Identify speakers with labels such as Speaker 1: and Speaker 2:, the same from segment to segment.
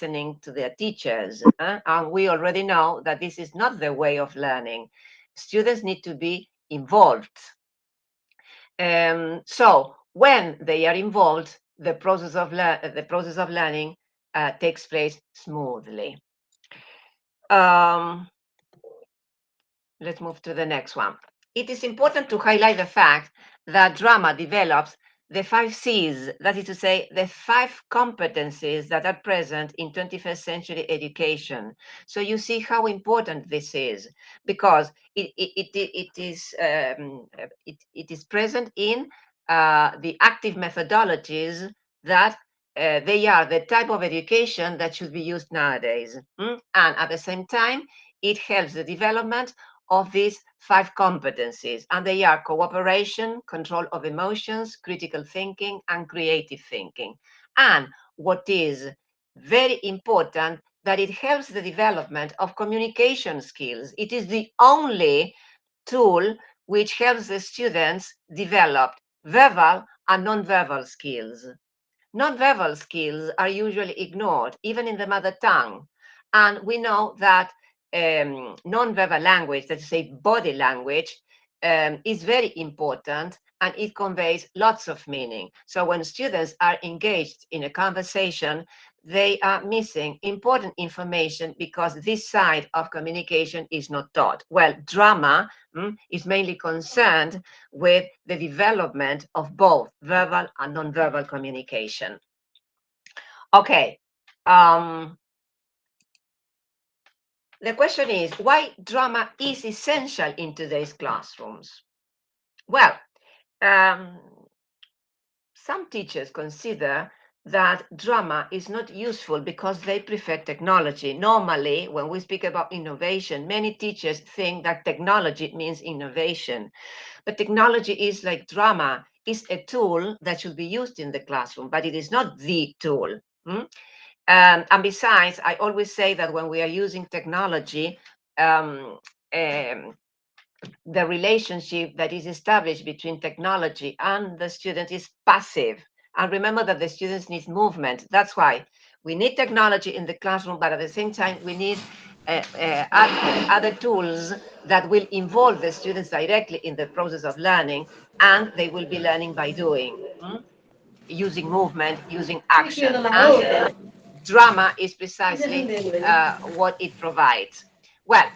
Speaker 1: listening to their teachers. And we already know that this is not the way of learning. Students need to be involved. So when they are involved, the process of learning takes place smoothly. Let's move to the next one. It is important to highlight the fact that drama develops the 5 C's, that is to say, the 5 competencies that are present in 21st century education. So you see how important this is, because it is present in the active methodologies that they are the type of education that should be used nowadays. And at the same time, it helps the development of these 5 competencies, and they are cooperation, control of emotions, critical thinking, and creative thinking. And what is very important, that it helps the development of communication skills. It is the only tool which helps the students develop verbal and non-verbal skills. Non-verbal skills are usually ignored, even in the mother tongue. And we know that non-verbal language, that is, say, body language, is very important, and it conveys lots of meaning. So when students are engaged in a conversation, they are missing important information because this side of communication is not taught. Well, drama is mainly concerned with the development of both verbal and non-verbal communication. Okay. The question is, why drama is essential in today's classrooms? Well, some teachers consider that drama is not useful because they prefer technology. Normally, when we speak about innovation, many teachers think that technology means innovation. But technology is like drama, is a tool that should be used in the classroom, but it is not the tool. And besides, I always say that when we are using technology, the relationship that is established between technology and the student is passive. And remember that the students need movement. That's why we need technology in the classroom, but at the same time, we need other tools that will involve the students directly in the process of learning, and they will be learning by doing, using movement, using action. And drama is precisely what it provides. Well,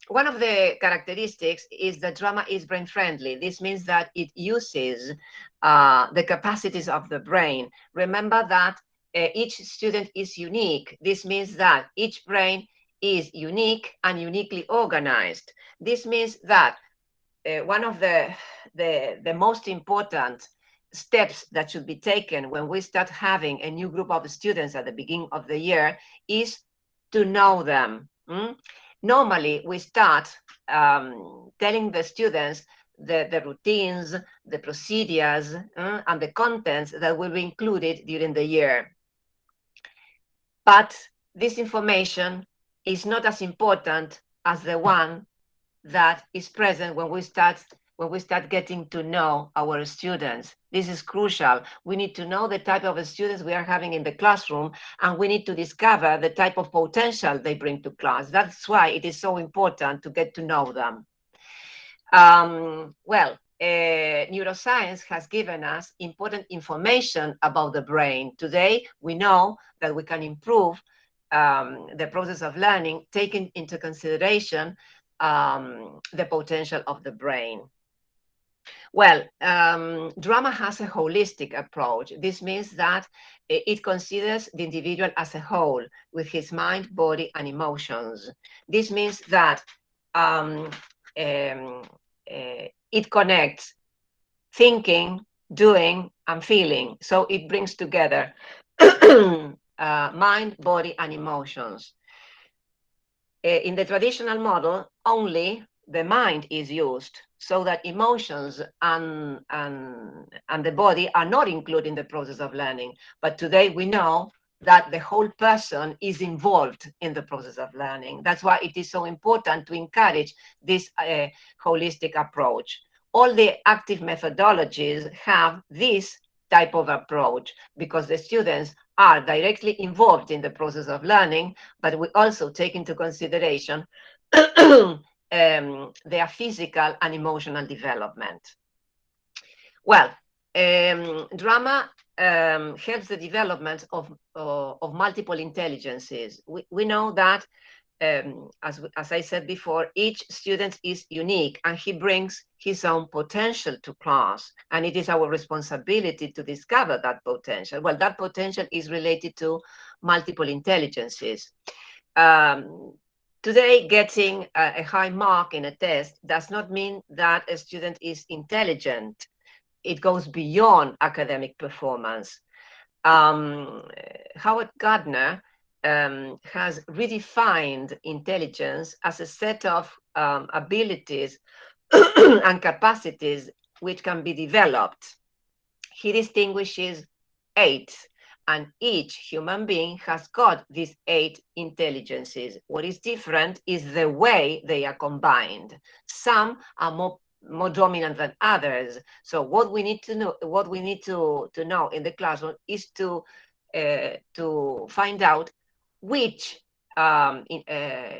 Speaker 1: one of the characteristics is that drama is brain friendly. This means that it uses the capacities of the brain. Remember that each student is unique. This means that each brain is unique and uniquely organized. This means that one of the most important steps that should be taken when we start having a new group of students at the beginning of the year is to know them. Normally, we start telling the students the routines, the procedures, and the contents that will be included during the year. But this information is not as important as the one that is present when we start getting to know our students. This is crucial. We need to know the type of students we are having in the classroom, and we need to discover the type of potential they bring to class. That's why it is so important to get to know them. Neuroscience has given us important information about the brain. Today, we know that we can improve the process of learning, taking into consideration the potential of the brain. Well, drama has a holistic approach. This means that it considers the individual as a whole with his mind, body, and emotions. This means that it connects thinking, doing, and feeling. So it brings together mind, body, and emotions. In the traditional model, only the mind is used, so that emotions and the body are not included in the process of learning. But today we know that the whole person is involved in the process of learning. That's why it is so important to encourage this holistic approach. All the active methodologies have this type of approach, because the students are directly involved in the process of learning, but we also take into consideration their physical and emotional development. Well, drama helps the development of multiple intelligences. We know that, as I said before, each student is unique and he brings his own potential to class. And it is our responsibility to discover that potential. Well, that potential is related to multiple intelligences. Today, getting a high mark in a test does not mean that a student is intelligent. It goes beyond academic performance. Howard Gardner has redefined intelligence as a set of abilities and capacities which can be developed. He distinguishes 8, and each human being has got these 8 intelligences. What is different is the way they are combined. Some are more dominant than others. So what we need to know in the classroom is to find out which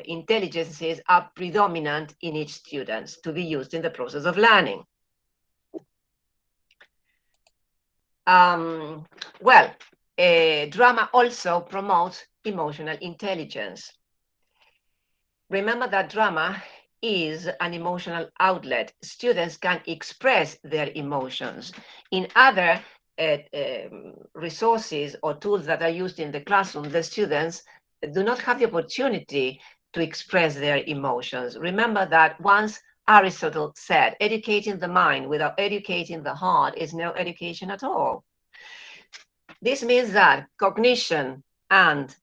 Speaker 1: intelligences are predominant in each student to be used in the process of learning. Drama also promotes emotional intelligence. Remember that drama is an emotional outlet. Students can express their emotions. In other resources or tools that are used in the classroom, the students do not have the opportunity to express their emotions. Remember that once Aristotle said, educating the mind without educating the heart is no education at all. This means that cognition and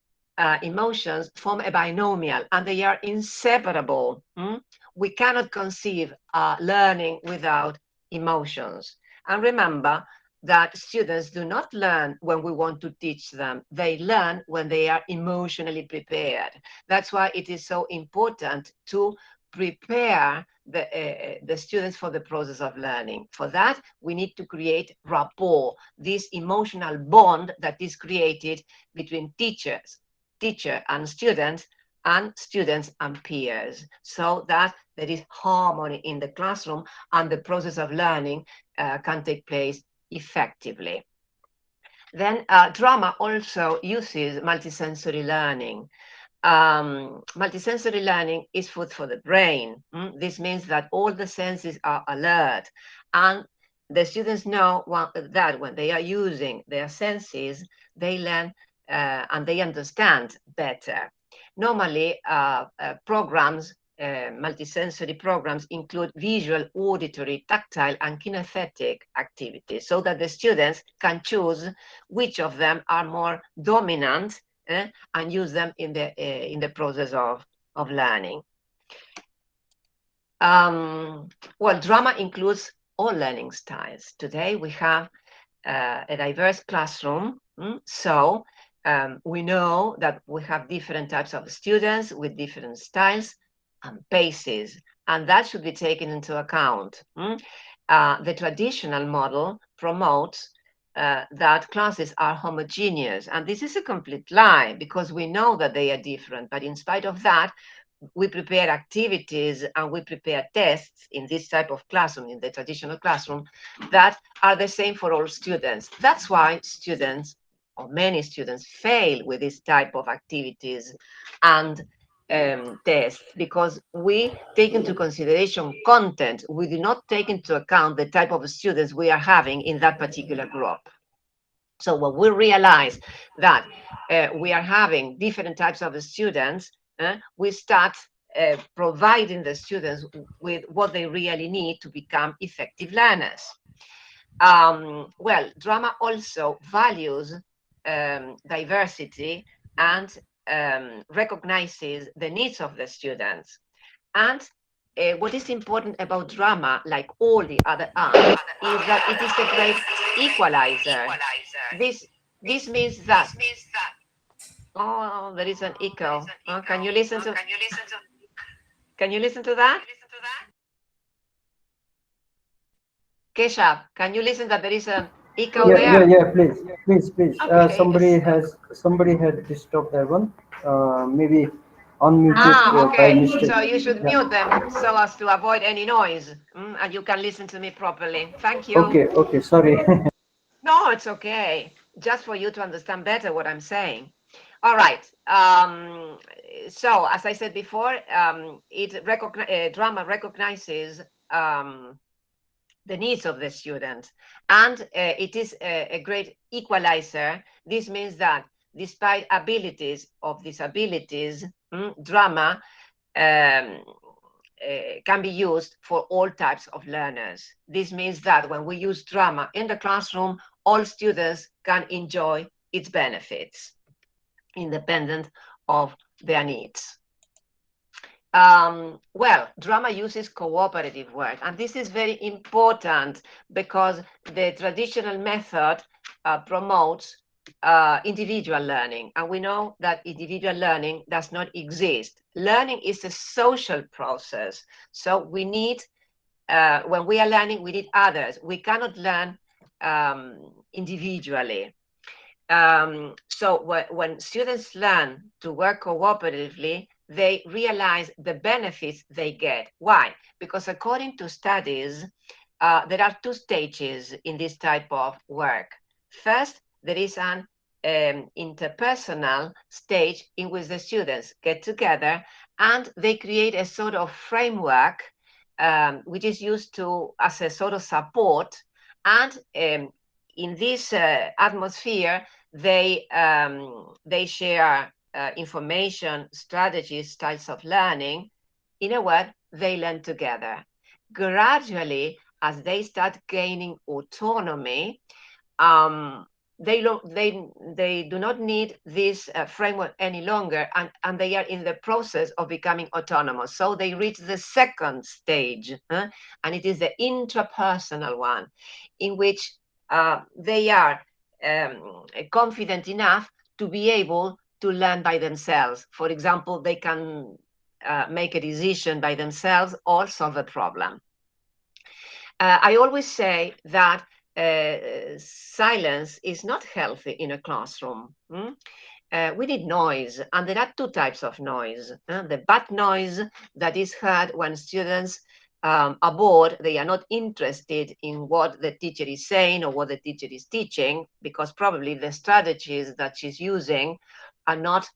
Speaker 1: emotions form a binomial and they are inseparable. We cannot conceive learning without emotions. And remember that students do not learn when we want to teach them. They learn when they are emotionally prepared. That's why it is so important to prepare the students for the process of learning. For that, we need to create rapport, this emotional bond that is created between teacher and students and peers, so that there is harmony in the classroom and the process of learning can take place effectively. Then drama also uses multisensory learning. Multisensory learning is food for the brain. This means that all the senses are alert, and the students know that when they are using their senses, they learn and they understand better. Normally, programs, multisensory programs include visual, auditory, tactile, and kinesthetic activities, so that the students can choose which of them are more dominant and use them in the process of learning. Drama includes all learning styles. Today we have a diverse classroom, so we know that we have different types of students with different styles and paces, and that should be taken into account. The traditional model promotes that classes are homogeneous, and this is a complete lie, because we know that they are different, but in spite of that, we prepare activities and we prepare tests in this type of classroom, in the traditional classroom, that are the same for all students. That's why students, or many students, fail with this type of activities and tests, because we take into consideration content. We do not take into account the type of students we are having in that particular group. So when we realize that we are having different types of students, we start providing the students with what they really need to become effective learners. Drama also values diversity and recognizes the needs of the students. And what is important about drama, like all the other arts, is that it is a great equalizer. This means that. Oh, there is an echo. Can you listen to? Can you listen to that? Keshav, can you listen that there is a Echo there?
Speaker 2: Yeah. Please.
Speaker 1: Okay.
Speaker 2: Somebody had disturbed that one. Maybe unmute it by
Speaker 1: Okay.
Speaker 2: mistake.
Speaker 1: So you should
Speaker 2: Yeah.
Speaker 1: mute them so as to avoid any noise, and you can listen to me properly. Thank you.
Speaker 2: Okay. Sorry.
Speaker 1: No, it's okay. Just for you to understand better what I'm saying. All right. So, as I said before, drama recognizes um, the needs of the student, and it is a great equalizer. This means that despite abilities of disabilities, drama um, can be used for all types of learners. This means that when we use drama in the classroom, all students can enjoy its benefits, independent of their needs. Well, drama uses cooperative work, and this is very important because the traditional method promotes individual learning, and we know that individual learning does not exist. Learning is a social process, so we need, when we are learning, we need others. We cannot learn individually. So when students learn to work cooperatively, they realize the benefits they get. Why? Because according to studies, there are two stages in this type of work. First, there is an interpersonal stage in which the students get together and they create a sort of framework which is used to as a sort of support. And in this atmosphere, they share information, strategies, styles of learning. In a word, they learn together. Gradually, as they start gaining autonomy, um, they do not need this framework any longer, and they are in the process of becoming autonomous. So they reach the second stage, and it is the intrapersonal one, in which they are confident enough to be able to learn by themselves. For example, they can make a decision by themselves or solve a problem. I always say that silence is not healthy in a classroom. We need noise, and there are two types of noise. The bad noise that is heard when students are bored, they are not interested in what the teacher is saying or what the teacher is teaching, because probably the strategies that she's using are not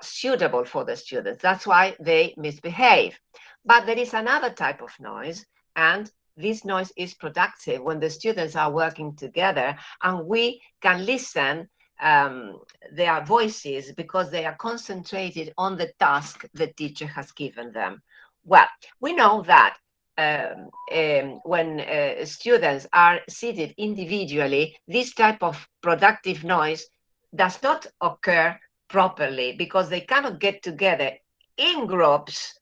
Speaker 1: suitable for the students. That's why they misbehave. But there is another type of noise, and this noise is productive when the students are working together and we can listen their voices because they are concentrated on the task the teacher has given them. Well, we know that when students are seated individually, this type of productive noise does not occur properly because they cannot get together in groups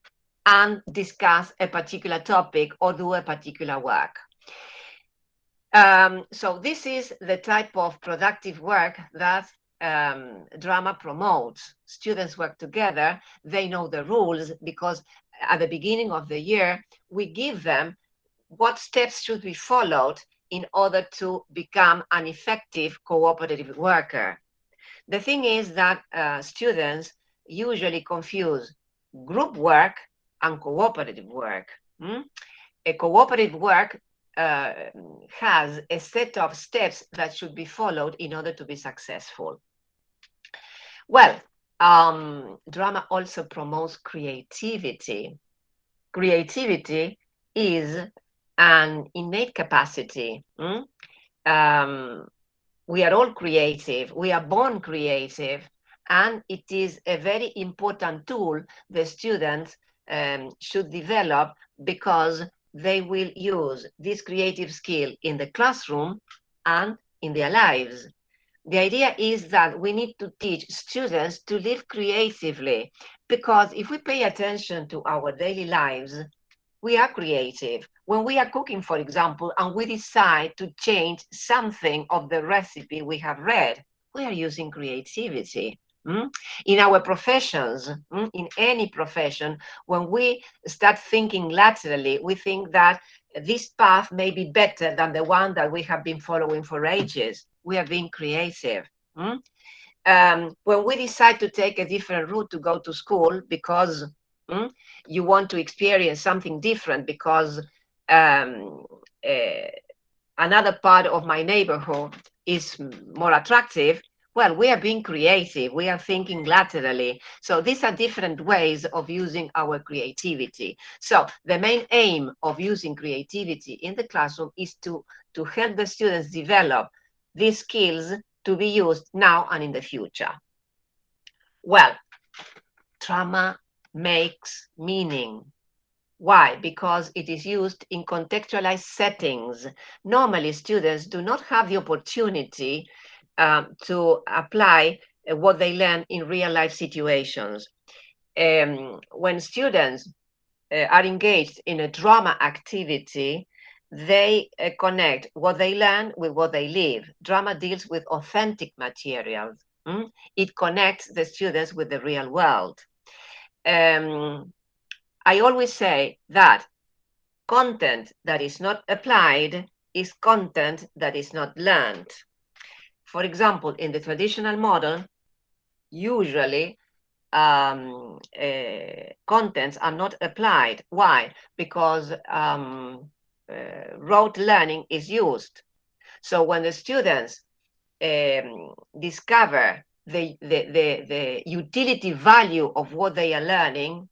Speaker 1: and discuss a particular topic or do a particular work. So this is the type of productive work that drama promotes. Students work together, they know the rules because at the beginning of the year, we give them what steps should be followed in order to become an effective cooperative worker. The thing is that students usually confuse group work and cooperative work. A cooperative work uh, has a set of steps that should be followed in order to be successful. Well, drama also promotes creativity. Creativity is an innate capacity. Um, we are all creative, we are born creative, and it is a very important tool the students should develop because they will use this creative skill in the classroom and in their lives. The idea is that we need to teach students to live creatively because if we pay attention to our daily lives, we are creative. When we are cooking, for example, and we decide to change something of the recipe we have read, we are using creativity. In our professions, in any profession, when we start thinking laterally, we think that this path may be better than the one that we have been following for ages. We are being creative. When we decide to take a different route to go to school because you want to experience something different, because um, another part of my neighborhood is more attractive, well, we are being creative. We are thinking laterally. So these are different ways of using our creativity. So the main aim of using creativity in the classroom is to help the students develop these skills to be used now and in the future. Well, trauma makes meaning. Why? Because it is used in contextualized settings. Normally, students do not have the opportunity to apply what they learn in real life situations. When students are engaged in a drama activity, they connect what they learn with what they live. Drama deals with authentic materials. It connects the students with the real world. I always say that content that is not applied is content that is not learned. For example, in the traditional model, usually contents are not applied. Why? Because rote learning is used. So when the students discover the utility value of what they are learning,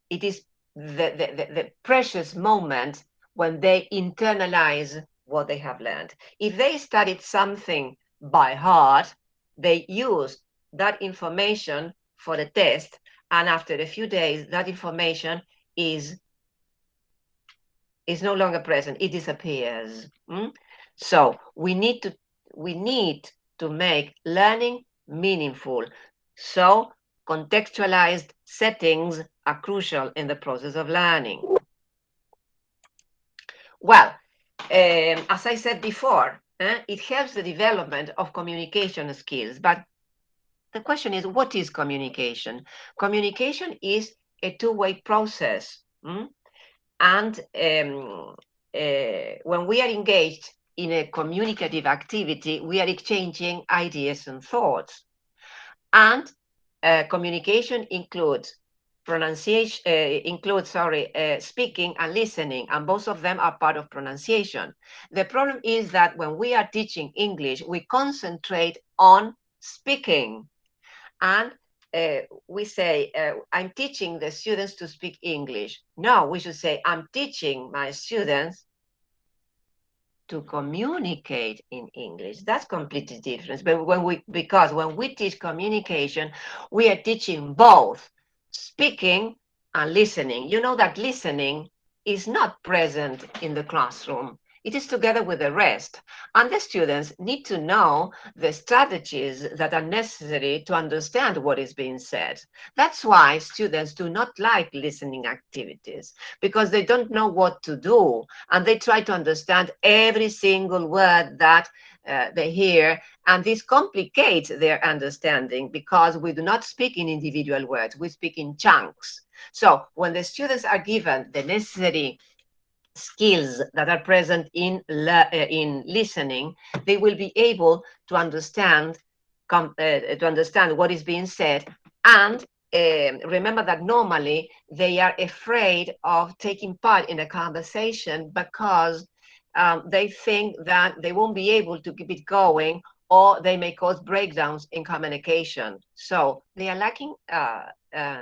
Speaker 1: it is the precious moment when they internalize what they have learned. If they studied something by heart, they use that information for the test, and after a few days, that information is no longer present. It disappears. So we need to make learning meaningful. So contextualized settings are crucial in the process of learning. Well, as I said before, it helps the development of communication skills. But the question is, what is communication? Communication is a two-way process. And when we are engaged in a communicative activity, we are exchanging ideas and thoughts. And communication includes speaking and listening, and both of them are part of pronunciation. The problem is that when we are teaching English, we concentrate on speaking, and we say, I'm teaching the students to speak English. No, we should say, I'm teaching my students to communicate in English. That's completely different. But because when we teach communication, we are teaching both speaking and listening. You know that listening is not present in the classroom. It is together with the rest. And the students need to know the strategies that are necessary to understand what is being said. That's why students do not like listening activities, because they don't know what to do, and they try to understand every single word that they hear, and this complicates their understanding because we do not speak in individual words, we speak in chunks. So when the students are given the necessary skills that are present in listening, they will be able to understand what is being said. And remember that normally they are afraid of taking part in a conversation because they think that they won't be able to keep it going, or they may cause breakdowns in communication. So they are lacking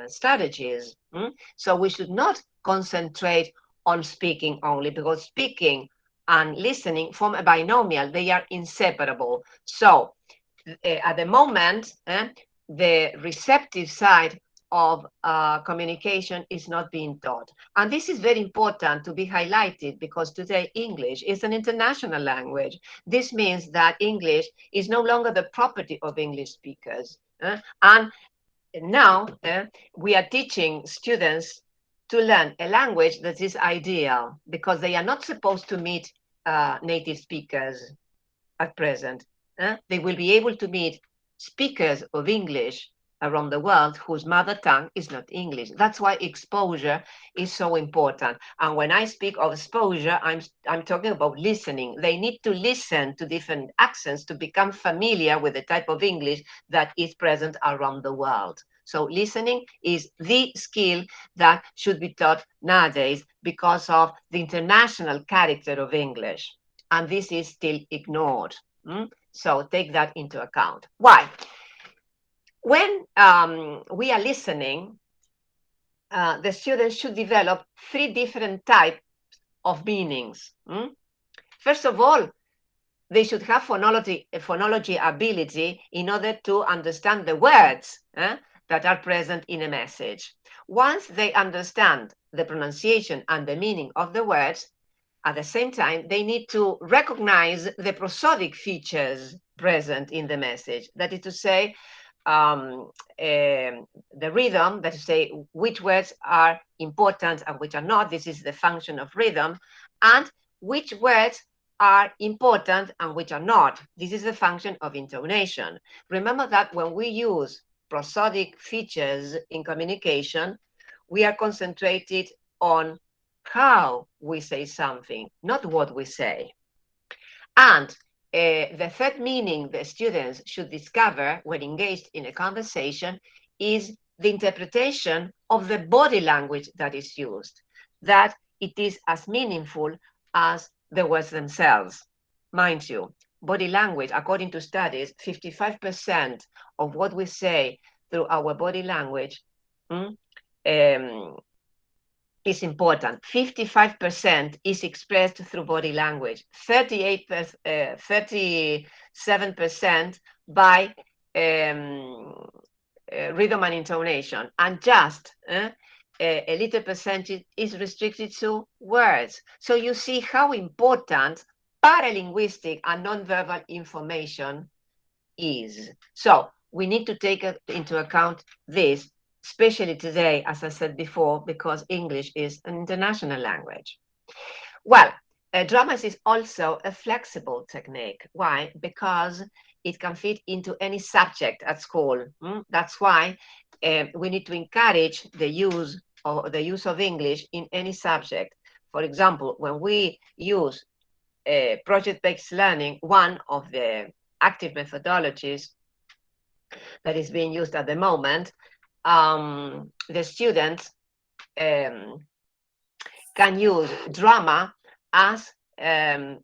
Speaker 1: strategies. So we should not concentrate on speaking only, because speaking and listening form a binomial. They are inseparable. So at the moment, the receptive side of communication is not being taught. And this is very important to be highlighted, because today English is an international language. This means that English is no longer the property of English speakers. And now we are teaching students to learn a language that is ideal, because they are not supposed to meet native speakers at present. They will be able to meet speakers of English around the world whose mother tongue is not English. That's why exposure is so important. And when I speak of exposure, I'm talking about listening. They need to listen to different accents to become familiar with the type of English that is present around the world. So listening is the skill that should be taught nowadays because of the international character of English. And this is still ignored. So take that into account. Why? When we are listening, the students should develop 3 different types of meanings. First of all, they should have phonology ability in order to understand the words that are present in a message. Once they understand the pronunciation and the meaning of the words, at the same time, they need to recognize the prosodic features present in the message. That is to say, the rhythm, that is to say, which words are important and which are not. This is the function of rhythm. And which words are important and which are not. This is the function of intonation. Remember that when we use prosodic features in communication, we are concentrated on how we say something, not what we say. And the third meaning the students should discover when engaged in a conversation is the interpretation of the body language that is used, that it is as meaningful as the words themselves. Mind you, body language, according to studies, 55% of what we say through our body language is important. 55% is expressed through body language, 37% by rhythm and intonation, and just a little percentage is restricted to words. So you see how important paralinguistic and nonverbal information is. So we need to take into account this, especially today, as I said before, because English is an international language. Well, drama is also a flexible technique. Why? Because it can fit into any subject at school. That's why we need to encourage the use of English in any subject. For example, when we use project-based learning, one of the active methodologies that is being used at the moment, the students can use drama as a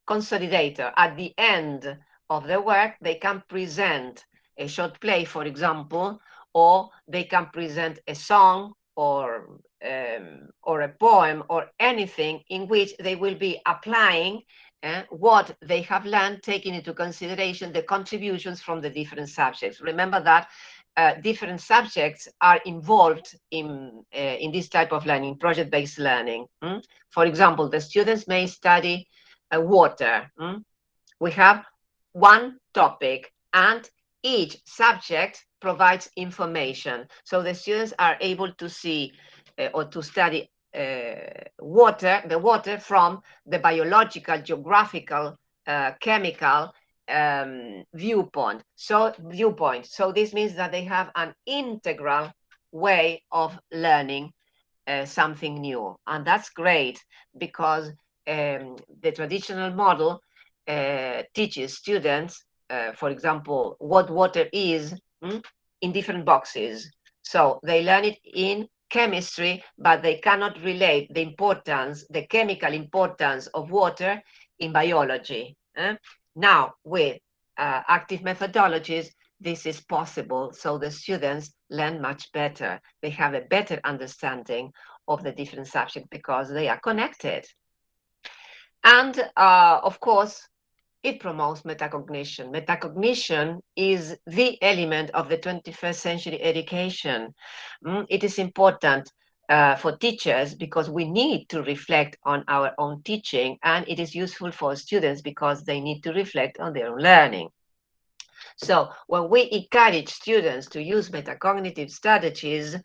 Speaker 1: consolidator. At the end of the work, they can present a short play, for example, or they can present a song or a poem or anything in which they will be applying what they have learned, taking into consideration the contributions from the different subjects. Remember that different subjects are involved in this type of learning, project-based learning. For example, the students may study water. We have one topic, and each subject provides information. So the students are able to see or to study the water from the biological, geographical, chemical viewpoint. So this means that they have an integral way of learning something new, and that's great because the traditional model teaches students, for example, what water is in different boxes. So they learn it in chemistry, but they cannot relate the importance, the chemical importance of water in biology. Now, with active methodologies, this is possible. So the students learn much better. They have a better understanding of the different subjects because they are connected. And of course, it promotes metacognition. Metacognition is the element of the 21st century education. It is important for teachers because we need to reflect on our own teaching, and it is useful for students because they need to reflect on their own learning. So when we encourage students to use metacognitive strategies,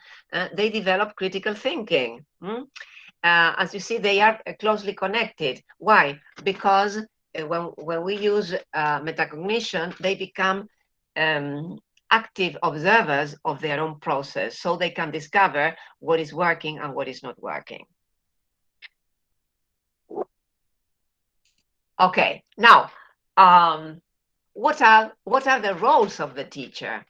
Speaker 1: they develop critical thinking. As you see, they are closely connected. Why? Because when we use metacognition, they become active observers of their own process, so they can discover what is working and what is not working. Okay, now, what are the roles of the teacher?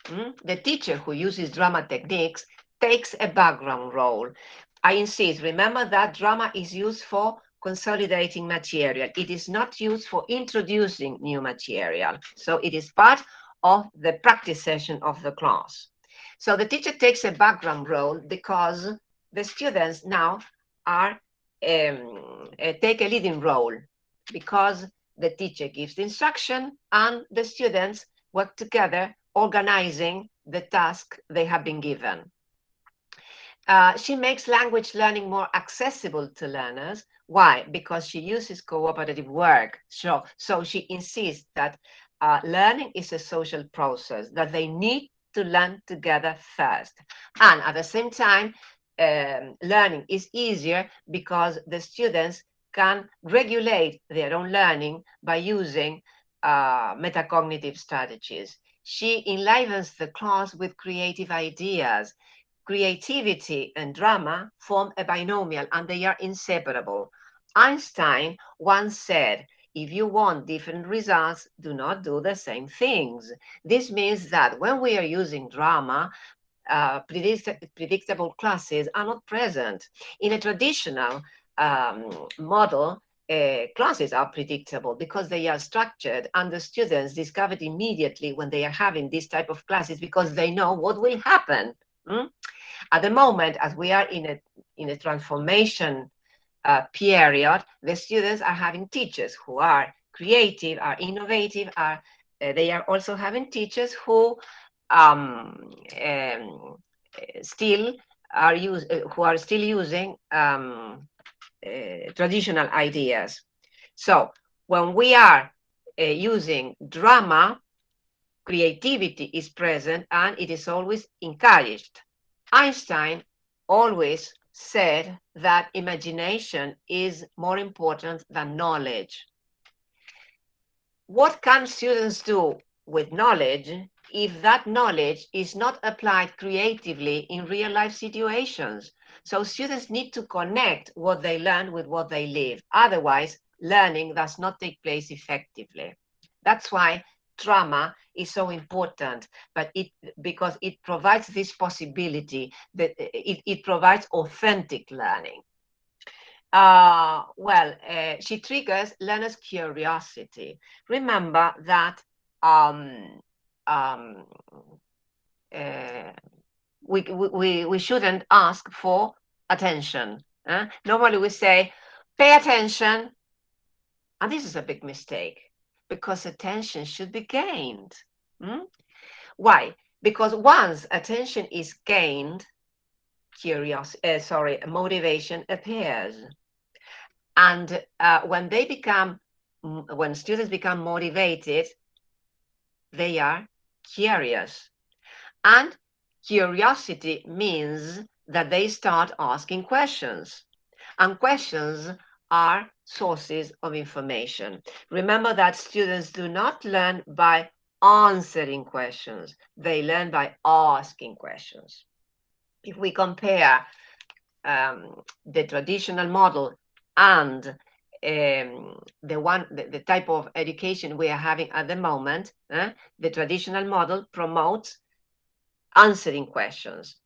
Speaker 1: The teacher who uses drama techniques takes a background role. I insist, remember that drama is used for consolidating material. It is not used for introducing new material. So it is part of the practice session of the class. So the teacher takes a background role because the students now are take a leading role, because the teacher gives the instruction and the students work together organizing the task they have been given. She makes language learning more accessible to learners. Why? Because she uses cooperative work. So she insists that learning is a social process, that they need to learn together first. And at the same time, learning is easier because the students can regulate their own learning by using metacognitive strategies. She enlivens the class with creative ideas. Creativity and drama form a binomial and they are inseparable. Einstein once said, if you want different results, do not do the same things. This means that when we are using drama, predictable classes are not present. In a traditional model, classes are predictable because they are structured and the students discover it immediately when they are having this type of classes because they know what will happen. At the moment, as we are in a transformation period, the students are having teachers who are creative, are innovative, they are also having teachers who still are using traditional ideas. So when we are using drama, creativity is present and it is always encouraged. Einstein always said that imagination is more important than knowledge. What can students do with knowledge if that knowledge is not applied creatively in real life situations? So students need to connect what they learn with what they live. Otherwise, learning does not take place effectively. That's why drama is so important, but because it provides this possibility that it provides authentic learning. She triggers learners' curiosity. Remember that we shouldn't ask for attention. Normally we say, pay attention. And this is a big mistake because attention should be gained. Why? Because once attention is gained, motivation appears. And when students become motivated, they are curious. And curiosity means that they start asking questions. And questions are sources of information. Remember that students do not learn by answering questions. They learn by asking questions. If we compare the traditional model and the type of education we are having at the moment, the traditional model promotes answering questions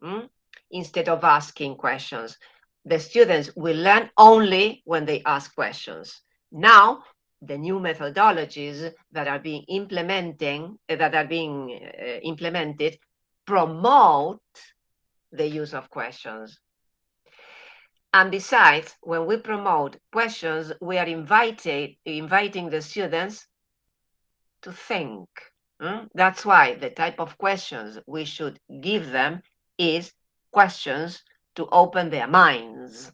Speaker 1: instead of asking questions. The students will learn only when they ask questions. Now, the new methodologies that are being implemented promote the use of questions. And besides, when we promote questions, we are inviting the students to think. That's why the type of questions we should give them is questions to open their minds.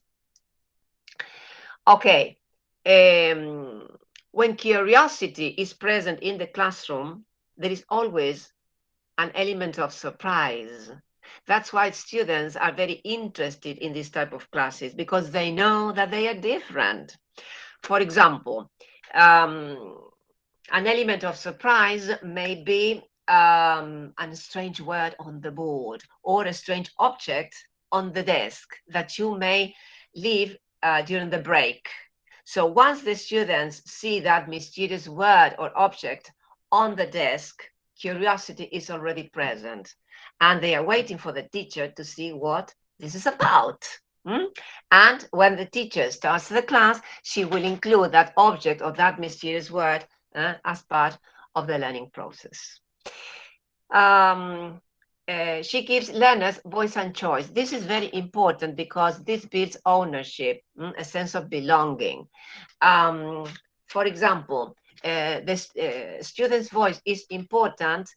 Speaker 1: Okay, when curiosity is present in the classroom, there is always an element of surprise. That's why students are very interested in this type of classes because they know that they are different. For example, an element of surprise may be a strange word on the board or a strange object on the desk that you may leave during the break. So once the students see that mysterious word or object on the desk, curiosity is already present and they are waiting for the teacher to see what this is about. And when the teacher starts the class, she will include that object or that mysterious word as part of the learning process. She gives learners voice and choice. This is very important because this builds ownership, a sense of belonging. For example, the student's voice is important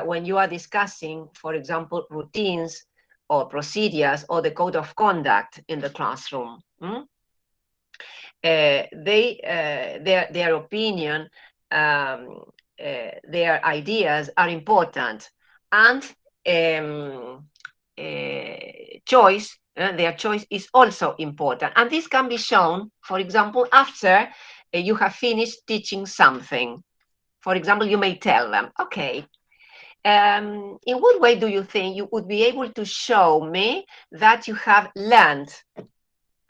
Speaker 1: when you are discussing, for example, routines or procedures or the code of conduct in the classroom. Their opinion, their ideas are important, and choice, their choice is also important. And this can be shown, for example, after you have finished teaching something. For example, you may tell them, okay, in what way do you think you would be able to show me that you have learned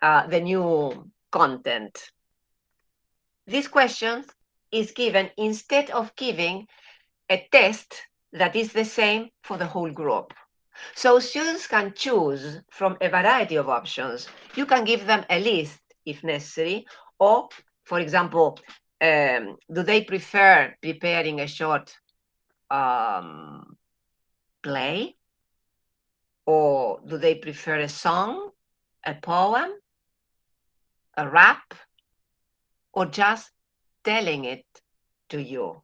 Speaker 1: the new content? This question is given instead of giving a test that is the same for the whole group. So students can choose from a variety of options. You can give them a list if necessary, or, for example, do they prefer preparing a short play? Or do they prefer a song, a poem, a rap, or just telling it to you?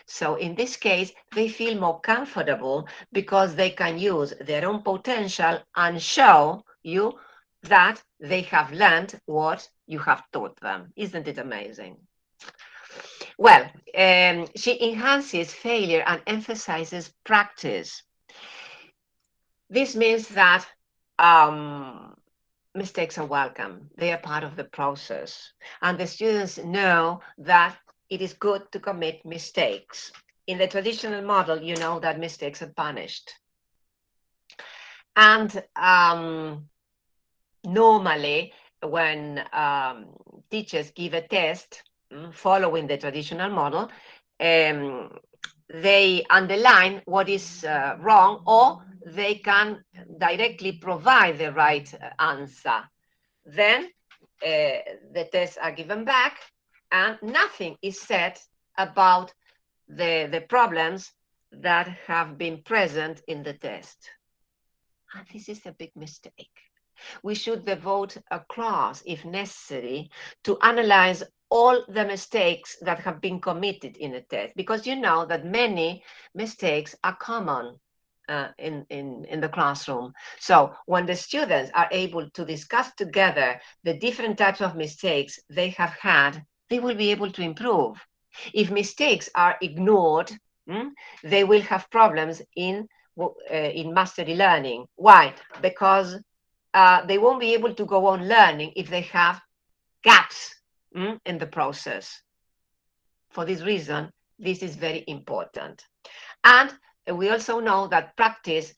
Speaker 1: So in this case, they feel more comfortable because they can use their own potential and show you that they have learned what you have taught them. Isn't it amazing? Well, she enhances failure and emphasizes practice. This means that mistakes are welcome. They are part of the process. And the students know that it is good to commit mistakes. In the traditional model, you know that mistakes are punished. And normally, when teachers give a test following the traditional model, they underline what is wrong, or they can directly provide the right answer. Then the tests are given back and nothing is said about the problems that have been present in the test. And this is a big mistake. We should devote a class, if necessary, to analyze all the mistakes that have been committed in a test, because you know that many mistakes are common in the classroom. So when the students are able to discuss together the different types of mistakes they have had, they will be able to improve. If mistakes are ignored, they will have problems in mastery learning. Why? Because they won't be able to go on learning if they have gaps in the process. For this reason, this is very important. And we also know that practice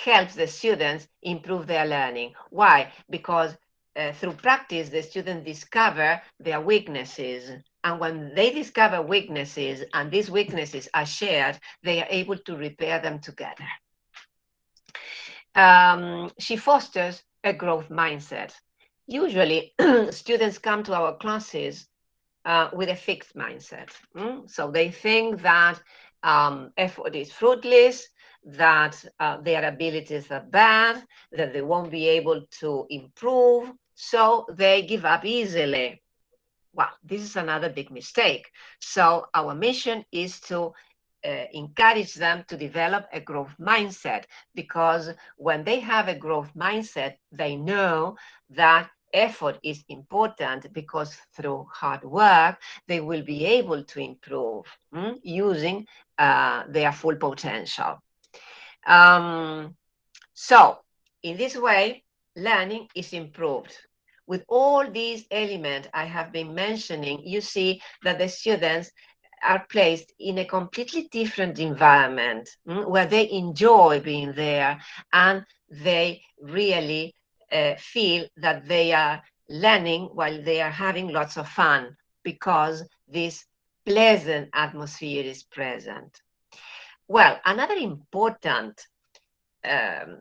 Speaker 1: helps the students improve their learning. Why? Because through practice, the students discover their weaknesses. And when they discover weaknesses and these weaknesses are shared, they are able to repair them together. She fosters a growth mindset. Usually, students come to our classes with a fixed mindset. So they think that effort is fruitless, that their abilities are bad, that they won't be able to improve, so they give up easily. Well, this is another big mistake. So our mission is to encourage them to develop a growth mindset, because when they have a growth mindset, they know that effort is important, because through hard work, they will be able to improve using their full potential. So in this way, learning is improved. with all these elements I have been mentioning, you see that the students are placed in a completely different environment where they enjoy being there, and they really feel that they are learning while they are having lots of fun, because this pleasant atmosphere is present. Well, another important um,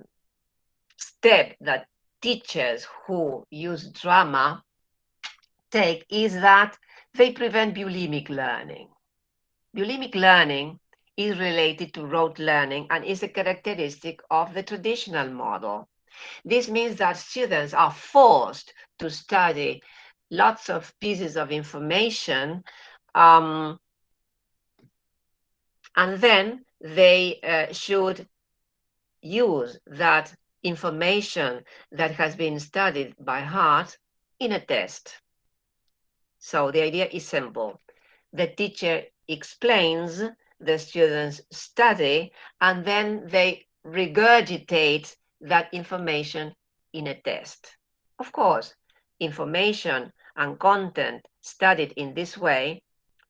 Speaker 1: step that teachers who use drama take is that they prevent bulimic learning. Bulimic learning is related to rote learning and is a characteristic of the traditional model. This means that students are forced to study lots of pieces of information, um, and then they should use that information that has been studied by heart in a test. So the idea is simple. The teacher explains, the students study, and then they regurgitate that information in a test. Of course, information and content studied in this way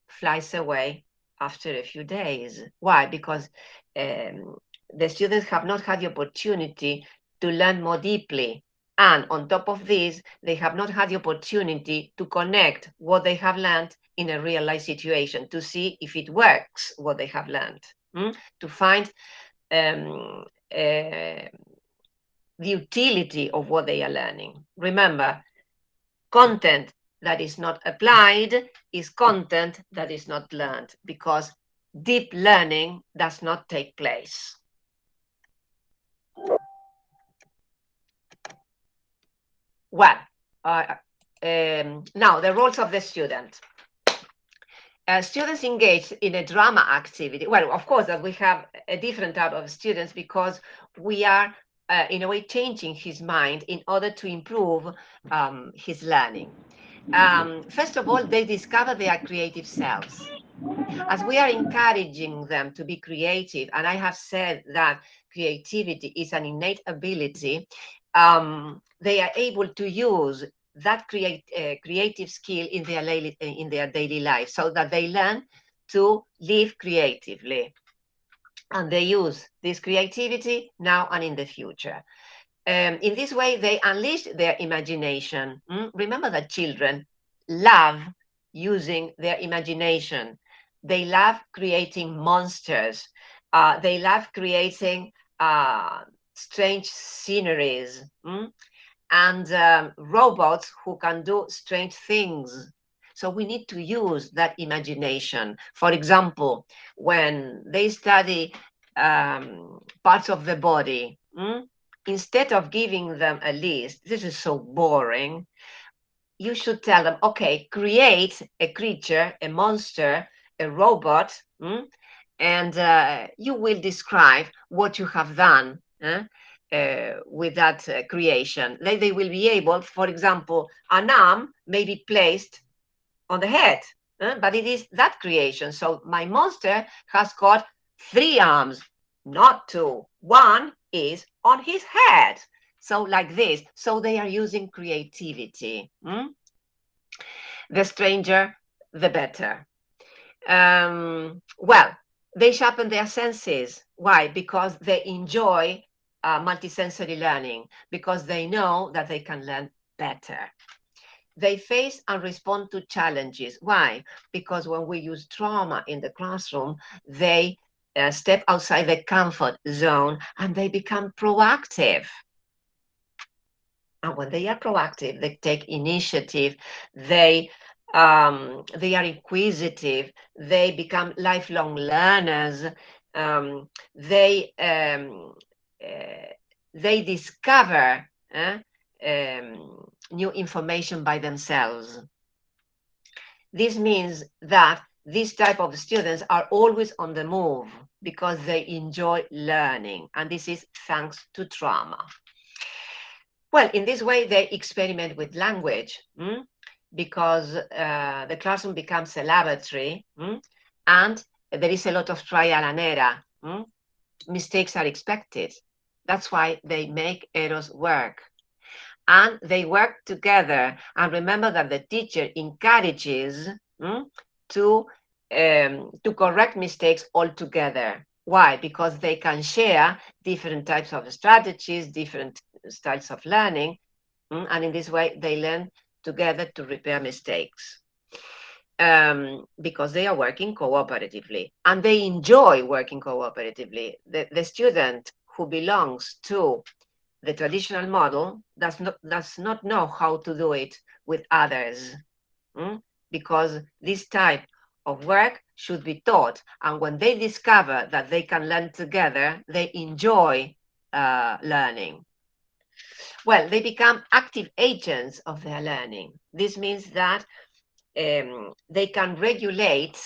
Speaker 1: flies away after a few days. Why? Because the students have not had the opportunity to learn more deeply. And on top of this, they have not had the opportunity to connect what they have learned in a real life situation, to see if it works, what they have learned, to find um, uh, the utility of what they are learning. Remember, content that is not applied is content that is not learned, because deep learning does not take place. Well, now the roles of the student. Students engaged in a drama activity. Well, of course, that we have a different type of students, because we are, in a way, changing his mind in order to improve his learning. First of all, they discover their creative selves. As we are encouraging them to be creative, and I have said that creativity is an innate ability, they are able to use that creative skill in their daily life, so that they learn to live creatively. And they use this creativity now and in the future. In this way, they unleash their imagination. Remember that children love using their imagination. They love creating monsters. They love creating strange sceneries, and robots who can do strange things. So we need to use that imagination. For example, when they study parts of the body, instead of giving them a list, this is so boring, you should tell them, okay, create a creature, a monster, a robot, and you will describe what you have done with that creation. They will be able, for example, an arm may be placed on the head, but it is that creation. So my monster has got 3 arms, not 2. One is on his head. So like this. So they are using creativity. The stranger, the better. Well, they sharpen their senses. Why? Because they enjoy multisensory learning, because they know that they can learn better. They face and respond to challenges. Why? Because when we use trauma in the classroom, they step outside the comfort zone and they become proactive. And when they are proactive, they take initiative, they are inquisitive, they become lifelong learners, um, they um, uh, they discover new information by themselves. This means that these type of students are always on the move because they enjoy learning, and this is thanks to trauma. Well, in this way, they experiment with language because the classroom becomes a laboratory, and there is a lot of trial and error. Mistakes are expected. That's why they make errors work. and they work together. And remember that the teacher encourages to correct mistakes altogether. Why? Because they can share different types of strategies, different styles of learning, and in this way they learn together to repair mistakes. Because they are working cooperatively and they enjoy working cooperatively. The student who belongs to the traditional model does not know how to do it with others, because this type of work should be taught. And when they discover that they can learn together, they enjoy learning. Well, they become active agents of their learning. This means that they can regulate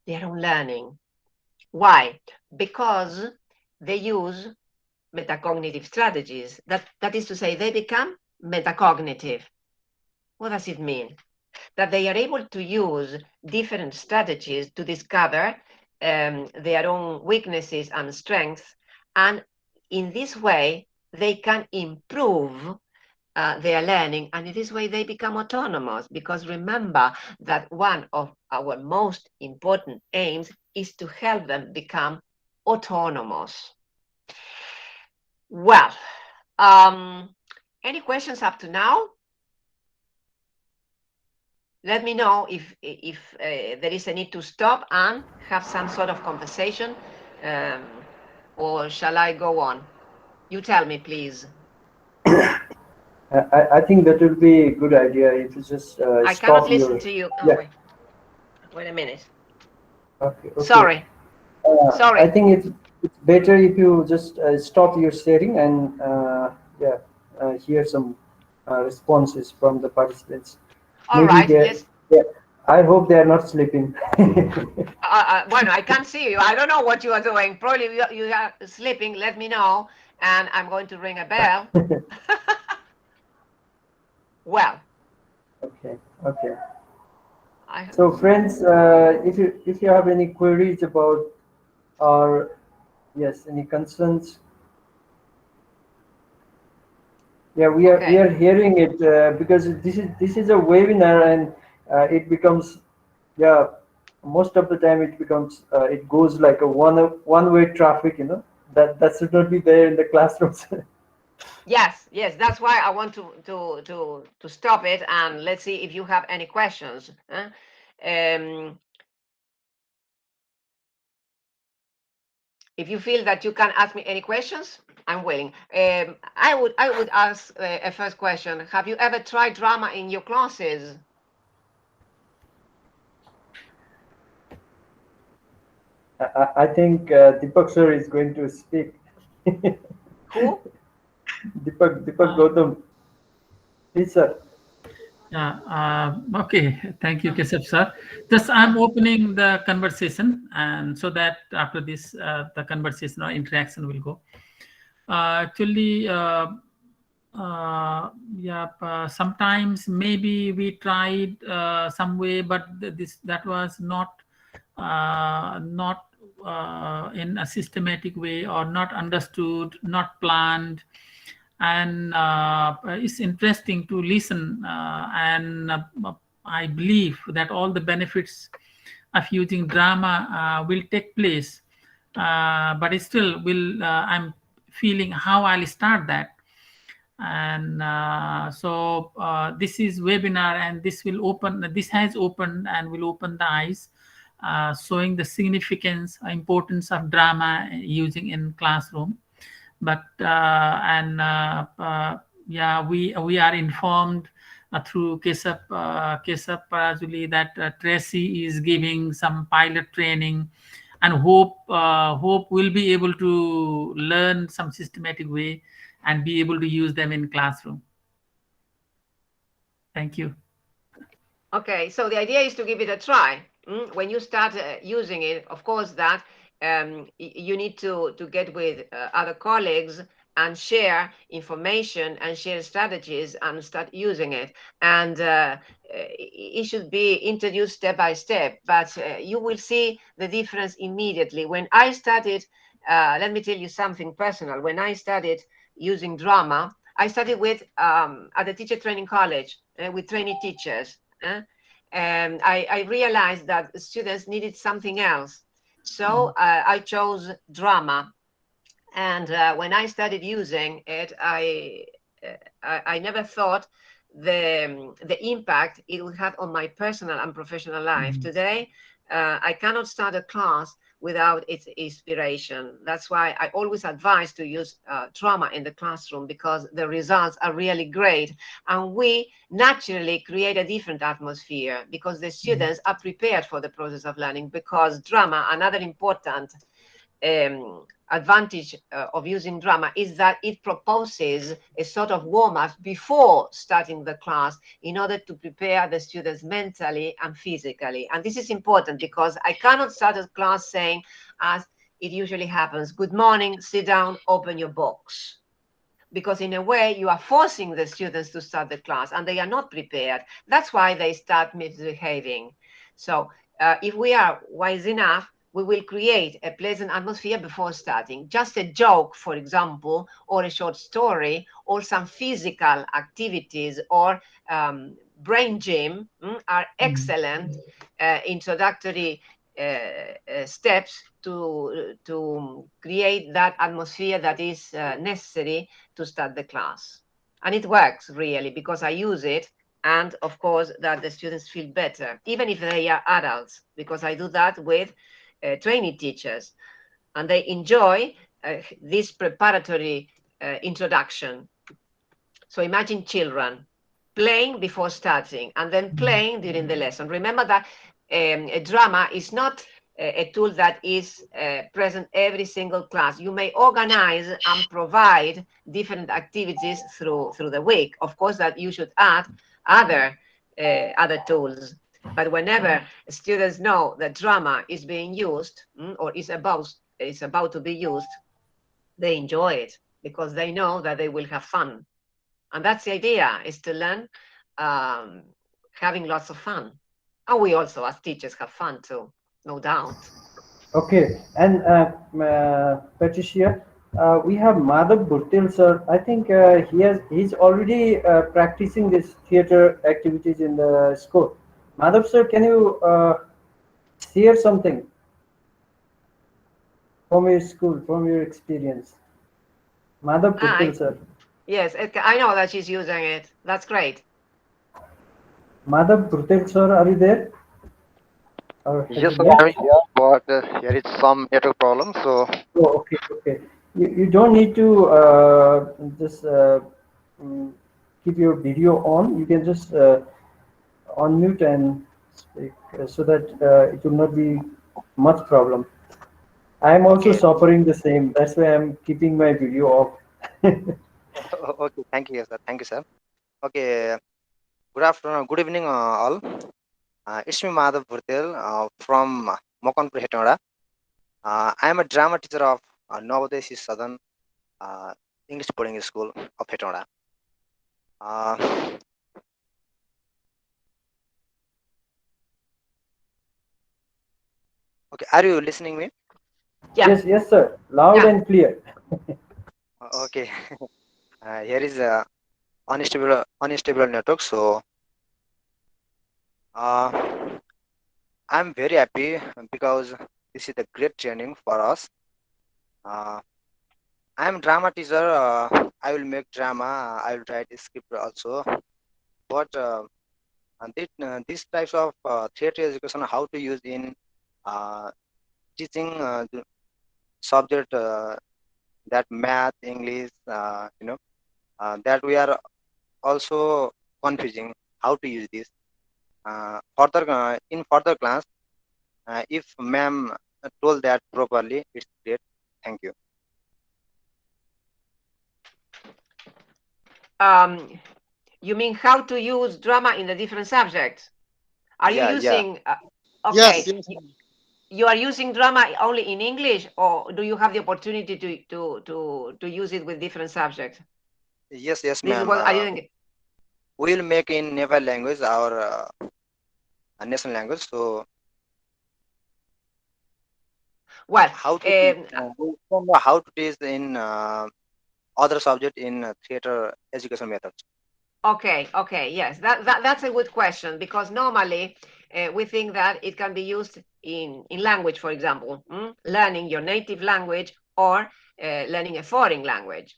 Speaker 1: their own learning. Why? Because they use metacognitive strategies. That is to say, they become metacognitive. What does it mean? That they are able to use different strategies to discover their own weaknesses and strengths. And in this way, they can improve their learning, and in this way they become autonomous, because remember that one of our most important aims is to help them become autonomous. Well, any questions up to now? Let me know if there is a need to stop and have some sort of conversation, or shall I go on? You tell me, please.
Speaker 2: I think that would be a good idea if you just
Speaker 1: I cannot
Speaker 2: stop
Speaker 1: listen
Speaker 2: your.
Speaker 1: to you. Oh,
Speaker 2: Yeah.
Speaker 1: wait a minute.
Speaker 2: Okay. Okay.
Speaker 1: Sorry. Sorry.
Speaker 2: I think it's better if you just stop your sharing and yeah, hear some responses from the participants.
Speaker 1: All
Speaker 2: Maybe
Speaker 1: right.
Speaker 2: they,
Speaker 1: Let's.
Speaker 2: yeah. I hope they are not sleeping.
Speaker 1: Bueno, I can't see you. I don't know what you are doing. Probably you are sleeping. Let me know, and I'm going to ring a bell. Well,
Speaker 2: Okay. Okay.
Speaker 1: I.
Speaker 2: So, friends, if you have any queries about or yes, any concerns, yeah, we
Speaker 1: Okay.
Speaker 2: are hearing it because this is a webinar and it becomes yeah, most of the time it becomes it goes like a one way traffic, you know, that should not be there in the classrooms.
Speaker 1: Yes, yes. That's why I want to stop it, and let's see if you have any questions. If you feel that you can ask me any questions, I'm willing. I would ask a first question. Have you ever tried drama in your classes?
Speaker 2: I think Deepak sir is going to speak.
Speaker 1: Who?
Speaker 2: Deepak
Speaker 3: Uh,
Speaker 2: Gautam, please sir.
Speaker 3: yeah. Okay. Thank you, Keshav sir. Just I'm opening the conversation, and so that after this, the conversation or interaction will go. Actually, yeah. Sometimes maybe we tried some way, but this that was not in a systematic way, or not understood, not planned. And it's interesting to listen, and I believe that all the benefits of using drama will take place, but it still will I'm feeling how I'll start that. And this is webinar, and this has opened and will open the eyes, showing the significance, importance of drama using in classroom. But and yeah, we are informed through Kesap Parajuli that Tracy is giving some pilot training, and hope will be able to learn some systematic way and be able to use them in classroom. Thank you.
Speaker 1: Okay, so the idea is to give it a try. When you start using it, of course, that you need to get with other colleagues and share information and share strategies and start using it. And it should be introduced step by step, but you will see the difference immediately. When I started, let me tell you something personal. When I started using drama, I studied with at the teacher training college with trainee teachers, and I realized that students needed something else. So I chose drama, and when I started using it, I never thought the impact it would have on my personal and professional life. Today, I cannot start a class without its inspiration. That's why I always advise to use drama in the classroom, because the results are really great. And we naturally create a different atmosphere because the students are prepared for the process of learning. Because drama, another important advantage of using drama is that it proposes a sort of warm-up before starting the class in order to prepare the students mentally and physically. And this is important because I cannot start a class saying, as it usually happens, good morning, sit down, open your books. Because in a way, you are forcing the students to start the class and they are not prepared. That's why they start misbehaving. So if we are wise enough, we will create a pleasant atmosphere before starting. Just a joke, for example, or a short story, or some physical activities, or brain gym are excellent introductory steps to create that atmosphere that is necessary to start the class. And it works really because I use it, and of course that the students feel better, even if they are adults, because I do that with trainee teachers, and they enjoy this preparatory introduction. So imagine children playing before starting and then playing during the lesson. Remember that a drama is not a tool that is present every single class. You may organize and provide different activities through the week. Of course, that you should add other tools. But whenever students know that drama is being used or is about to be used, they enjoy it because they know that they will have fun. And that's the idea, is to learn having lots of fun. And we also, as teachers, have fun too, no doubt.
Speaker 2: Okay, and Patricia, we have Madhav Burtil sir. I think he's already practicing this theater activities in the school. Madhav sir, can you share something from your school, from your experience? Madhav
Speaker 1: Ah,
Speaker 2: Burtil sir.
Speaker 1: yes, I know that she's using it. That's great.
Speaker 2: Madhav Burtil sir, are you there? Or has
Speaker 4: Yes,
Speaker 2: he
Speaker 4: sir,
Speaker 2: left?
Speaker 4: I'm here, but here is some network problem. So,
Speaker 2: Oh, okay, okay. You don't need to just mm, keep your video on. You can just unmute and speak so that it will not be much problem. I am also
Speaker 4: okay,
Speaker 2: suffering the same. That's why I'm keeping my video off.
Speaker 4: okay, thank you, sir. Thank you, sir. Okay, good afternoon, good evening, all. It's me, Madhav Burtel, from Mokanpur, Hetauda. I am a drama teacher of Navodaya Southern English boarding school of Hetauda. Uh, okay, are you listening me?
Speaker 1: Yeah.
Speaker 2: Yes, yes, sir. Loud
Speaker 1: Yeah.
Speaker 2: and clear.
Speaker 4: Okay, here is a unstable network. So, uh, I'm very happy because this is a great training for us. Uh, I'm drama teacher. I will make drama. I will write a script also. But these types of theater education, how to use in uh, teaching the subject that math, English, that we are also confusing how to use this. Further in further class, if ma'am told that properly, it's great. Thank you.
Speaker 1: Um, you mean how to use drama in the different subjects? Are you
Speaker 4: Yeah, yeah.
Speaker 1: using,
Speaker 5: Yes,
Speaker 1: okay,
Speaker 5: yes,
Speaker 1: you are using drama only in English, or do you have the opportunity to use it with different subjects?
Speaker 4: Yes, yes,
Speaker 1: This is
Speaker 4: ma'am.
Speaker 1: what I didn't get.
Speaker 4: We'll make in Nepal language our national language. So
Speaker 1: Well,
Speaker 4: how to teach? We don't know how to teach in other subject in theater education methods?
Speaker 1: Okay, okay, yes, that's a good question, because normally we think that it can be used in language, for example, learning your native language or learning a foreign language.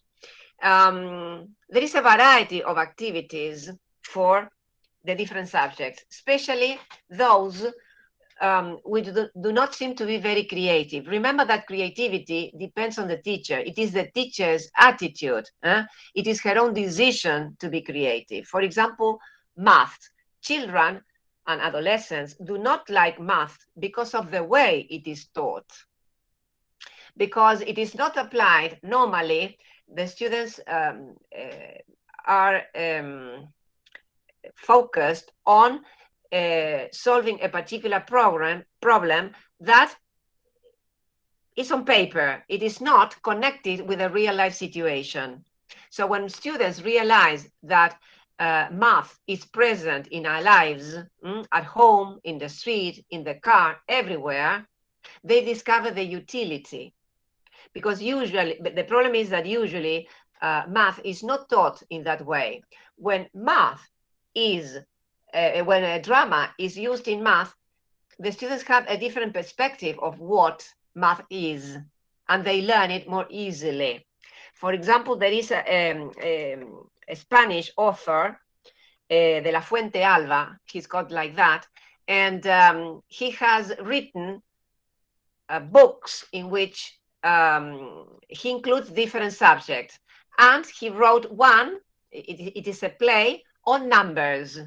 Speaker 1: There is a variety of activities for the different subjects, especially those which do not seem to be very creative. Remember that creativity depends on the teacher. It is the teacher's attitude. It is her own decision to be creative. For example, math. Children and adolescents do not like math because of the way it is taught. Because it is not applied normally, the students are focused on solving a particular problem that is on paper. It is not connected with a real life situation. So when students realize that math is present in our lives, at home, in the street, in the car, everywhere, they discover the utility. Because usually, the problem is that usually math is not taught in that way. When math is when a drama is used in math, the students have a different perspective of what math is, and they learn it more easily. For example, there is a Spanish author, De la Fuente Alba, he's called like that, and he has written books in which he includes different subjects. And he wrote one, it is a play on numbers,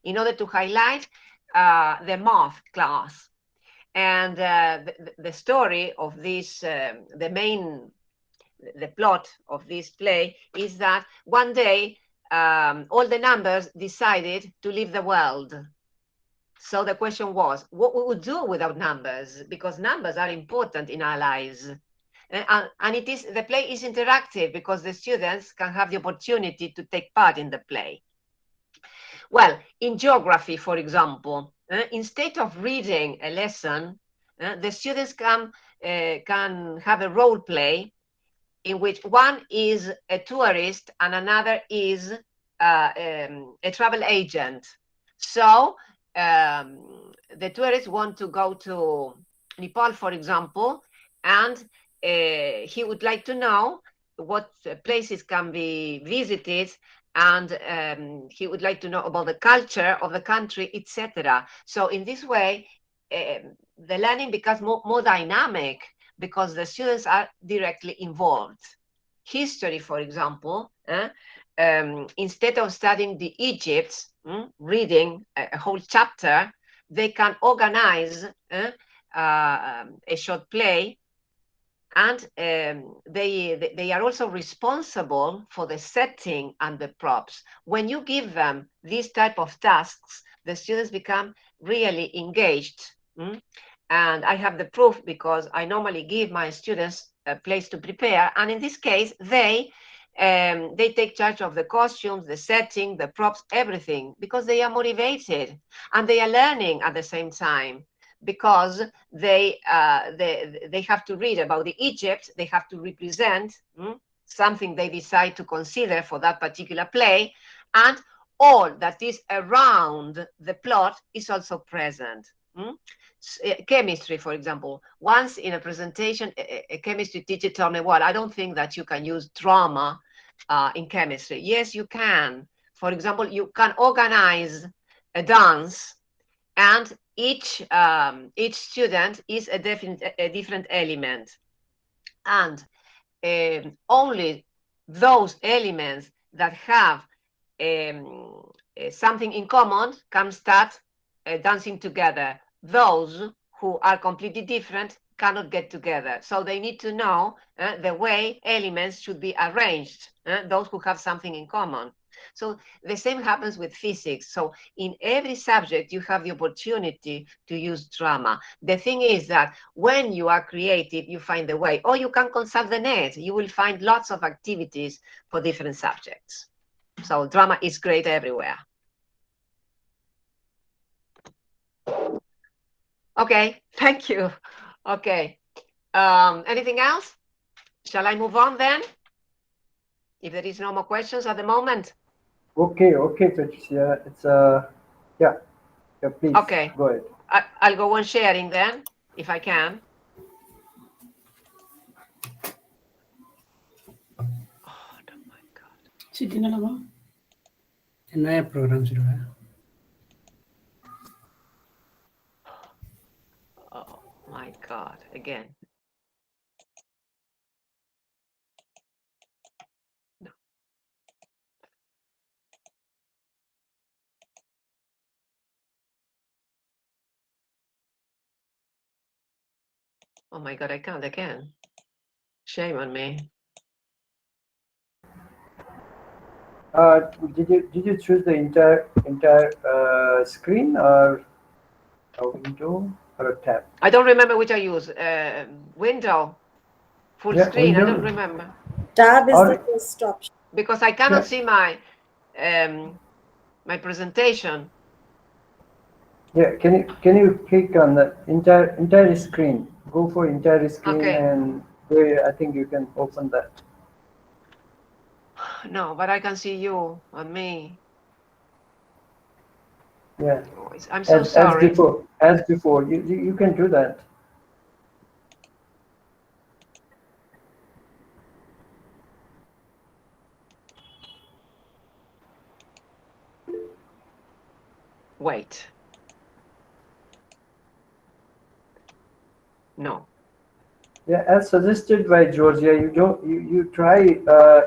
Speaker 1: in order to highlight the math class. And the story of this, the plot of this play is that one day all the numbers decided to leave the world. So the question was, what we would do without numbers? Because numbers are important in our lives. And the play is interactive because the students can have the opportunity to take part in the play. Well, in geography, for example, instead of reading a lesson, the students can have a role play in which one is a tourist and another is a travel agent. So the tourists want to go to Nepal, for example, and he would like to know what places can be visited, and he would like to know about the culture of the country, etc. So in this way, the learning becomes more dynamic because the students are directly involved. History, for example, instead of studying the Egypt, reading a whole chapter, they can organize a short play, and they are also responsible for the setting and the props. When you give them these type of tasks, the students become really engaged. And I have the proof because I normally give my students a place to prepare, and in this case, they take charge of the costumes, the setting, the props, everything, because they are motivated and they are learning at the same time, because they have to read about the Egypt, they have to represent something they decide to consider for that particular play, and all that is around the plot is also present. Chemistry, for example. Once in a presentation, a chemistry teacher told me, well, I don't think that you can use drama in chemistry. Yes, you can. For example, you can organize a dance, and each student is a different element. And only those elements that have something in common can start dancing together. Those who are completely different cannot get together. So they need to know the way elements should be arranged, those who have something in common. So the same happens with physics. So in every subject, you have the opportunity to use drama. The thing is that when you are creative, you find the way, or you can consult the net. You will find lots of activities for different subjects. So drama is great everywhere. Okay, thank you. Okay, anything else? Shall I move on then? If there is no more questions at the moment.
Speaker 2: Okay, Patricia. It's yeah, please
Speaker 1: Okay.
Speaker 2: go ahead.
Speaker 1: I'll go on sharing then, if I can. Oh my God.
Speaker 5: नया programme सुरु भयो
Speaker 1: Oh my God, again. No. Oh my God, I can't again. Shame on me.
Speaker 2: Did you choose the entire screen or a window or a tab?
Speaker 1: I don't remember which I use. Window, full
Speaker 2: Yeah,
Speaker 1: screen. I
Speaker 2: window.
Speaker 1: don't remember
Speaker 6: Tab is
Speaker 2: Or-
Speaker 6: the first option.
Speaker 1: because I cannot
Speaker 2: Yeah.
Speaker 1: see my presentation.
Speaker 2: Yeah, can you click on the entire screen? Go for entire screen,
Speaker 1: Okay.
Speaker 2: and there I think you can open that.
Speaker 1: No, but I can see you and me.
Speaker 2: Yeah.
Speaker 1: Oh, I'm so
Speaker 2: As
Speaker 1: sorry.
Speaker 2: before, you can do that.
Speaker 1: Wait. No.
Speaker 2: Yeah, as suggested by Georgia, you try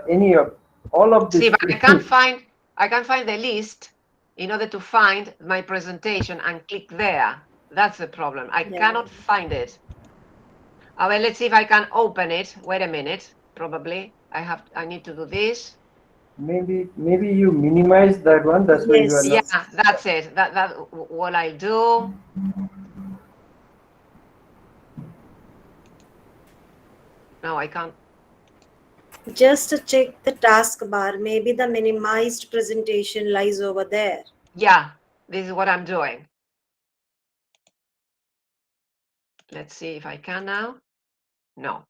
Speaker 2: any of all of
Speaker 1: See,
Speaker 2: this.
Speaker 1: but I can't find the list in order to find my presentation and click there. That's the problem. I
Speaker 6: Yeah.
Speaker 1: cannot find it. Well, let's see if I can open it. Wait a minute. Probably I need to do this.
Speaker 2: Maybe you minimize that one. That's why you are
Speaker 6: Yes.
Speaker 2: not.
Speaker 1: Yeah, that's it. That what I do. No, I can't.
Speaker 6: Just to check the taskbar, maybe the minimized presentation lies over there.
Speaker 1: Yeah, this is what I'm doing. Let's see if I can now. No.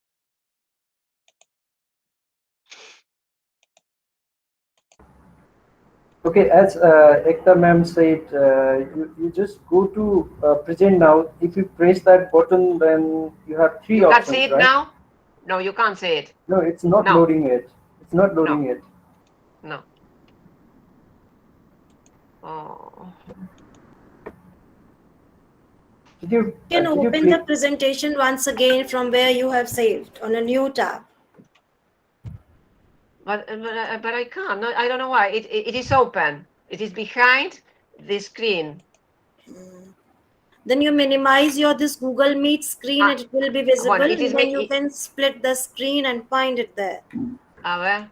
Speaker 2: Okay, as Ekta ma'am said, you just go to present now. If you press that button, then you have three
Speaker 1: You can
Speaker 2: options,
Speaker 1: see it
Speaker 2: right?
Speaker 1: now? No, you can't see it.
Speaker 2: No, it's not
Speaker 1: No.
Speaker 2: loading it. It's not loading it.
Speaker 1: No. Oh.
Speaker 2: Did you
Speaker 6: You can
Speaker 2: did you
Speaker 6: open the
Speaker 2: click?
Speaker 6: presentation once again from where you have saved on a new tab.
Speaker 1: But I can't. No, I don't know why. It is open. It is behind the screen.
Speaker 6: Then you minimize your this Google Meet screen and it will be visible.
Speaker 1: it is
Speaker 6: And then you can split the screen and find it there.
Speaker 1: Well,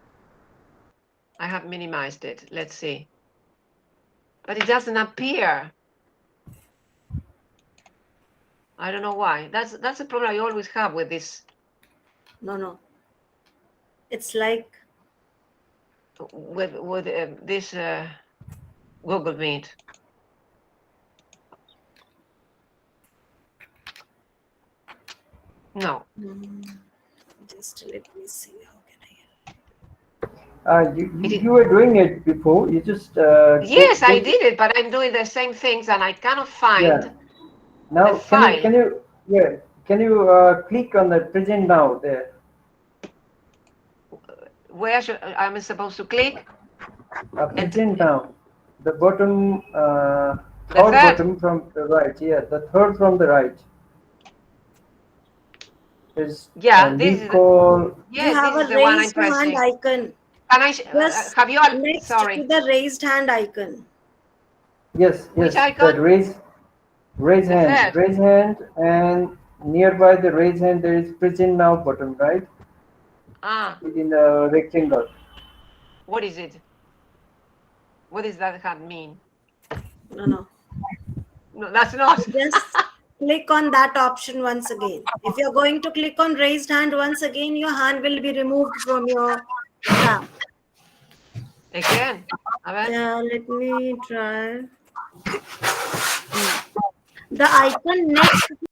Speaker 1: I have minimized it. Let's see. But it doesn't appear. I don't know why. That's a problem I always have with this.
Speaker 6: No. It's like
Speaker 1: With this Google Meet. No.
Speaker 6: just let me see how can I.
Speaker 2: You were doing it before. You just
Speaker 1: Yes, I did it, but I'm doing the same things and I cannot find
Speaker 2: Yeah. Now
Speaker 1: the file.
Speaker 2: can you click on the present now there?
Speaker 1: Where should am I supposed to click?
Speaker 2: Present now. The bottom
Speaker 1: The
Speaker 2: third
Speaker 1: third?
Speaker 2: bottom from the right. Yeah, the third from the right. Is
Speaker 1: Yeah, this
Speaker 2: lead
Speaker 1: is
Speaker 2: call.
Speaker 1: yes,
Speaker 6: You have
Speaker 1: this is
Speaker 6: a
Speaker 1: the one I'm
Speaker 6: raised hand
Speaker 1: pressing.
Speaker 6: icon.
Speaker 1: Can I
Speaker 6: Just
Speaker 1: have you all?
Speaker 6: next
Speaker 1: Sorry.
Speaker 6: to the raised hand icon.
Speaker 2: Yes,
Speaker 1: Which
Speaker 2: yes.
Speaker 1: icon?
Speaker 2: That raise
Speaker 1: The
Speaker 2: hand,
Speaker 1: third.
Speaker 2: raise hand, and nearby the raise hand there is present now button, right? Within a rectangle.
Speaker 1: What is it? What does that hand mean?
Speaker 6: No.
Speaker 1: No, that's not.
Speaker 6: Just click on that option once again. If you're going to click on raised hand once again, your hand will be removed from your tab.
Speaker 1: Again.
Speaker 6: Yeah, let me try. The icon next